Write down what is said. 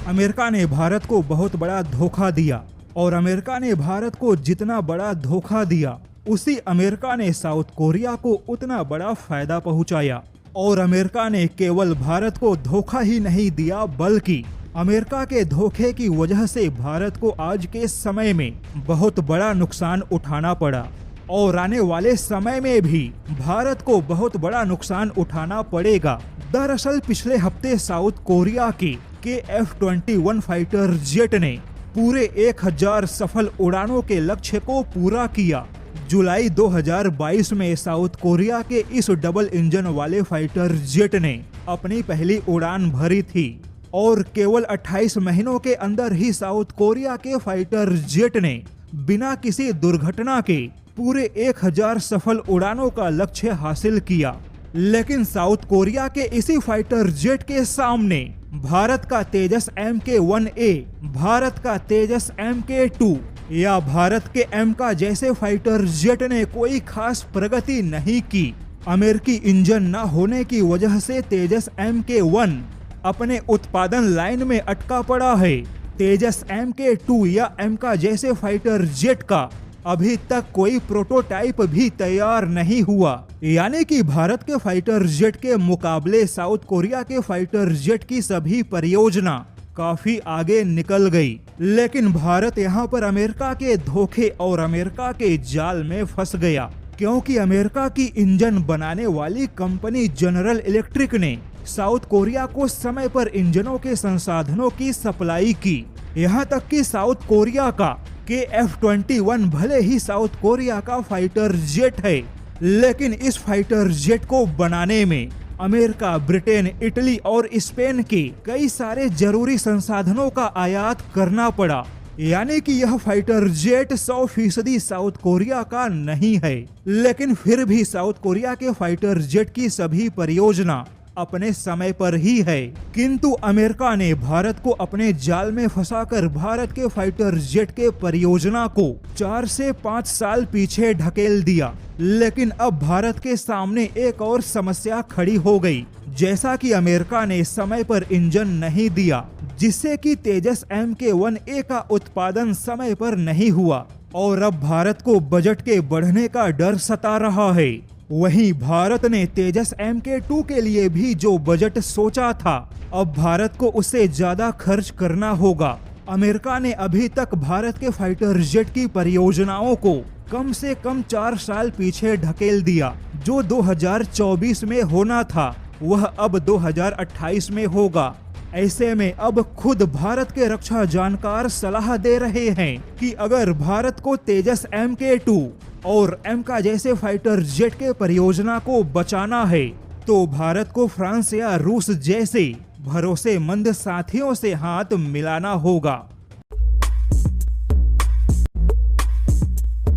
America ने भारत को बहुत बड़ा धोखा दिया और अमेरिका ने भारत को जितना बड़ा धोखा दिया उसी अमेरिका ने साउथ कोरिया को उतना बड़ा फायदा पहुंचाया। और अमेरिका ने केवल भारत को धोखा ही नहीं दिया बल्कि अमेरिका के धोखे की वजह से भारत को आज के समय में बहुत बड़ा नुकसान उठाना पड़ा और आने वाले समय में भी भारत को बहुत बड़ा नुकसान उठाना पड़ेगा। दरअसल पिछले हफ्ते साउथ कोरिया के F-21 फाइटर जेट ने पूरे 1000 सफल उड़ानों के लक्ष्य को पूरा किया। जुलाई 2022 में साउथ कोरिया के इस डबल इंजन वाले फाइटर जेट ने अपनी पहली उड़ान भरी थी और केवल 28 महीनों के अंदर ही साउथ कोरिया के फाइटर जेट ने बिना किसी दुर्घटना के पूरे 1000 सफल उड़ानों का लक्ष्य हासिल किया। लेकिन साउथ कोरिया के इसी फाइटर जेट के सामने भारत का तेजस Mk-1A, भारत का तेजस Mk-2 या भारत के एमका जैसे फाइटर जेट ने कोई खास प्रगति नहीं की। अमेरिकी इंजन न होने की वजह से तेजस Mk-1 अपने उत्पादन लाइन में अटका पड़ा है। तेजस Mk-2 या एमका जैसे फाइटर जेट का अभी तक कोई प्रोटोटाइप भी तैयार नहीं हुआ। यानी कि भारत के फाइटर जेट के मुकाबले साउथ कोरिया के फाइटर जेट की सभी परियोजना काफी आगे निकल गई। लेकिन भारत यहाँ पर अमेरिका के धोखे और अमेरिका के जाल में फंस गया, क्योंकि अमेरिका की इंजन बनाने वाली कंपनी जनरल इलेक्ट्रिक ने साउथ कोरिया को समय पर इंजनों के संसाधनों की सप्लाई की। यहाँ तक कि साउथ कोरिया का F-21 भले ही साउथ कोरिया का फाइटर जेट है, लेकिन इस फाइटर जेट को बनाने में अमेरिका, ब्रिटेन, इटली और स्पेन के कई सारे जरूरी संसाधनों का आयात करना पड़ा। यानी कि यह फाइटर जेट 100% साउथ कोरिया का नहीं है। लेकिन फिर भी साउथ कोरिया के फाइटर जेट की सभी परियोजना अपने समय पर ही है। किंतु अमेरिका ने भारत को अपने जाल में फंसाकर भारत के फाइटर जेट के परियोजना को 4 से 5 साल पीछे ढकेल दिया। लेकिन अब भारत के सामने एक और समस्या खड़ी हो गई। जैसा कि अमेरिका ने समय पर इंजन नहीं दिया, जिससे कि तेजस Mk-1A का उत्पादन समय पर नहीं हुआ और अब भारत को बजट के बढ़ने का डर सता रहा है। वहीं भारत ने तेजस Mk-2 के लिए भी जो बजट सोचा था, अब भारत को उससे ज्यादा खर्च करना होगा। अमेरिका ने अभी तक भारत के फाइटर जेट की परियोजनाओं को कम से कम 4 साल पीछे ढकेल दिया। जो 2024 में होना था वह अब 2028 में होगा। ऐसे में अब खुद भारत के रक्षा जानकार सलाह दे रहे हैं कि अगर भारत को तेजस Mk-2 और एमका जैसे फाइटर जेट के परियोजना को बचाना है तो भारत को फ्रांस या रूस जैसे भरोसेमंद साथियों से हाथ मिलाना होगा।